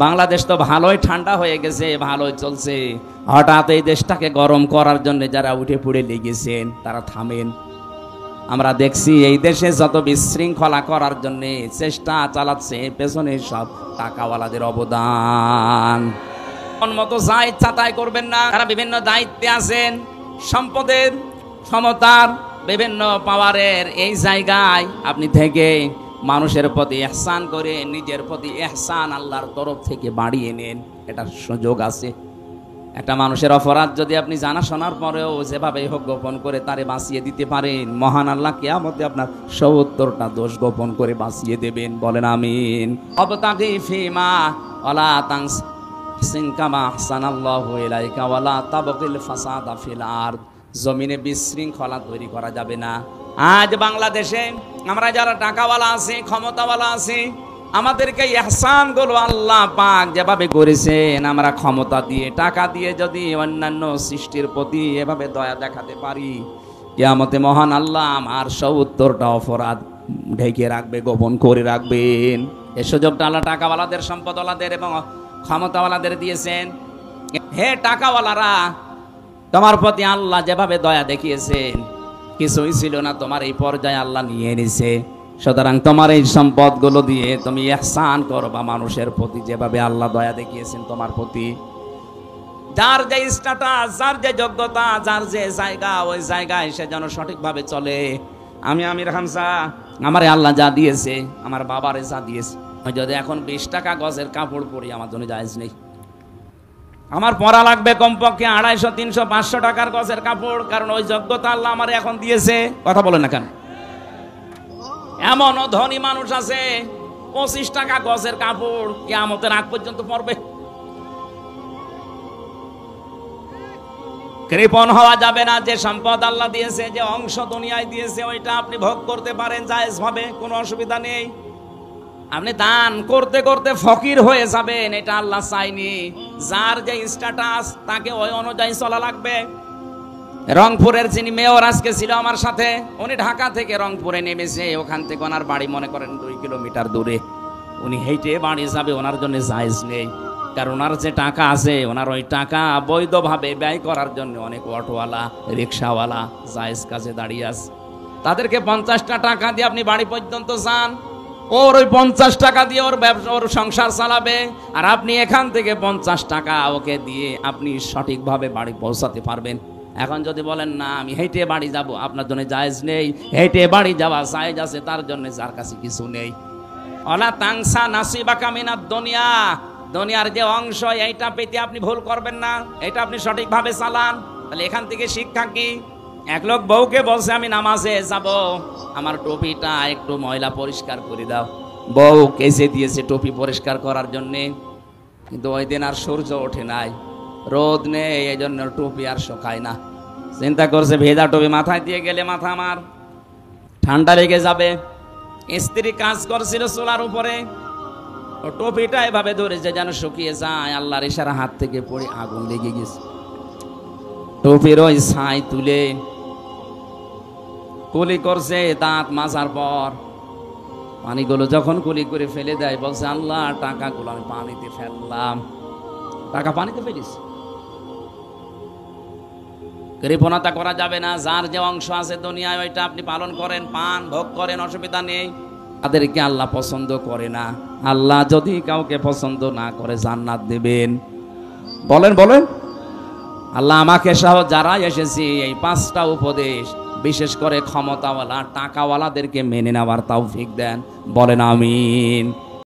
বাংলাদেশ তো ভালোই ঠান্ডা হয়ে গেছে, ভালোই চলছে, হঠাৎ এই দেশটাকে গরম করার জন্য যারা উঠে পড়ে লেগেছেন তারা থামেন। আমরা দেখছি এই দেশে যত বিশৃঙ্খলা করার জন্য চেষ্টা চালাচ্ছে, পেছনে সব টাকাওয়ালাদের অবদান। কোন মতো যা ইচ্ছা তাই করবেন না। তারা বিভিন্ন দায়িত্বে আছেন, সম্পদের, ক্ষমতার, বিভিন্ন পাওয়ারের এই জায়গায় আপনি থেকে মানুষের প্রতি ইহসান করে নিজের প্রতি ইহসান আল্লাহর তরফ থেকে বাড়িয়ে নেন, এটা সুযোগ আছে। একটা মানুষের অপরাধ যদি আপনি জানা শোনার পরেও যেভাবে হোক গোপন করে তারে বাঁচিয়ে দিতে পারেন, মহান আল্লাহ কিয়ামতে আপনার ৭০টা দোষ গোপন করে বাঁচিয়ে দেবেন। বলেন আমিন। অবতাগি ফিমা ওয়ালা তাহসিন কামা আহসানাল্লাহু ইলাইকা ওয়ালা তাবগিল ফাসাদা ফিল আরদ। জমিনে বিশৃঙ্খলা তৈরি করা যাবে না। আজ বাংলাদেশে আমরা যারা টাকাওয়ালা আছি, ক্ষমতাওয়ালা আছি, আমাদেরকে ইহসান গুলো আল্লাহ পাক যেভাবে করেছেন, আমরা ক্ষমতা দিয়ে টাকা দিয়ে যদি অন্যান্য সৃষ্টির প্রতি এভাবে দয়া দেখাতে পারি, কিয়ামতে মহান আল্লাহ আমার ৭০টা অপরাধ ঢেকে রাখবে, গোপন করে রাখবেন। এ সুযোগটা আল্লাহ টাকাওয়ালাদের, সম্পদওয়ালাদের এবং ক্ষমতাওয়ালাদের দিয়েছেন। হে টাকাওয়ালারা, তোমার প্রতি আল্লাহ যেভাবে দয়া দেখিয়েছেন, কিছুই ছিল না, তোমার এই পর্যায়ে আল্লাহ নিয়ে এনেছে। সুতরাং তোমার এই সম্পদগুলো দিয়ে তুমি ইহসান করবা মানুষের প্রতি, যেভাবে আল্লাহ দয়া দেখিয়েছেন তোমার প্রতি। যার যে স্ট্যাটাস, যার যে যোগ্যতা, যার যে জায়গা, ওই জায়গায় সে যেন সঠিকভাবে চলে। আমি আমির হামজা, আমারে আল্লাহ যা দিয়েছে, আমার বাবারে যা দিয়েছে, যদি এখন ২০ টাকা গজের কাপড় পরি আমার জন্য জায়েজ নেই। আমার পরা লাগবে কমপক্ষে ২৫০, ৩০০, ৫০০ টাকার গজের কাপড়, কারণ ওই যোগ্যতা আল্লাহ আমার এখন দিয়েছে। কথা বলেন না কেন? এমনও ধনী মানুষ আছে ২৫ টাকা গজের কাপড় কিয়ামতের আগ পর্যন্ত পরবে। কৃপণ হওয়া যাবে না। যে সম্পদ আল্লাহ দিয়েছে, যে অংশ দুনিয়ায় দিয়েছে, ওইটা আপনি ভোগ করতে পারেন জায়েজ ভাবে, কোনো অসুবিধা নেই। আপনি দান করতে করতে ফকির হয়ে যাবেন, এটা আল্লাহ চাইনি। যার যে স্ট্যাটাস তাকে ওই অনুযায়ী চলা লাগবে। রংপুরের যিনি মেয়র আজকে ছিল আমার সাথে, উনি ঢাকা থেকে রংপুরে নেমেছে, ওখান থেকে ওনার বাড়ি মনে করেন ২ কিলোমিটার দূরে। উনি হেঁটে বাড়ি যাবে, ওনার জন্য জায়েজ নেই। কারণ ওনার যে টাকা আছে, ওনার ওই টাকা বৈধভাবে ব্যয় করার জন্য অনেক অটোওয়ালা, রিক্সাওয়ালা জায়েজ কাজে দাঁড়িয়ে আছে। তাদেরকে ৫০টা টাকা দিয়ে আপনি বাড়ি পর্যন্ত যান, ওর ওই ৫০ টাকা দিয়ে ওর ব্যবসা, ওর সংসার চালাবে। আর আপনি এখান থেকে ৫০ টাকা ওকে দিয়ে আপনি সঠিকভাবে বাড়ি পৌঁছাতে পারবেন। এখন যদি বলেন না আমি হেঁটে বাড়ি যাব, আপনার জন্য জায়েজ নেই। হেঁটে বাড়ি যাওয়া জায়েজ আছে তার জন্য যার কাছে কিছু নেই। ওয়ালা তানসা নাসিবাকা মিনাদ দুনিয়া, দুনিয়ার যে অংশ এইটা পেতে আপনি ভুল করবেন না, এটা আপনি সঠিকভাবে চালান। তাহলে এখান থেকে শিক্ষা কি? এক লোক বউকে বলছে আমি নামাজে যাব, আমার টুপিটা একটু ময়লা পরিষ্কার করে দাও। বউ কেসে দিয়েছে টুপি পরিষ্কার করার জন্যে, কিন্তু ওই দিন আর সূর্য ওঠে নাই, রোদ নেই, এই জন্য টুপি আর শুকায় না। চিন্তা করছে ভেজা টুপি মাথায় দিয়ে গেলে মাথা আমার ঠান্ডা লেগে যাবে। স্ত্রী কাজ করছিল চুলার উপরে, ও টুপিটা এভাবে ধরেছে যেন শুকিয়ে যায়, আল্লাহর ইশারা হাত থেকে পড়ে আগুন লেগে গেছে। টুপির ওই ছাই তুলে কুলি করছে, দাঁত মাজার পর পানিগুলো যখন কুলি করে ফেলে দেয়, বলছে আল্লাহ টাকাগুলো আমি পানিতে ফেললাম। টাকা পানিতে ফেলিস। কৃপণতা করা যাবে না। যার যে অংশ আছে দুনিয়ায় ওইটা আপনি পালন করেন, পান, ভোগ করেন, অসুবিধা নেই। তাদেরকে আল্লাহ পছন্দ করে না। আল্লাহ যদি কাউকে পছন্দ না করে জান্নাত দেবেন? বলেন বলেন। আল্লাহ আমাকে সহ যারা এসেছি এই 5টা উপদেশ বিশেষ করে ক্ষমতাওয়ালা টাকাওয়ালাদেরকে মেনে নেওয়ার তৌফিক দেন। বলেন আমিন।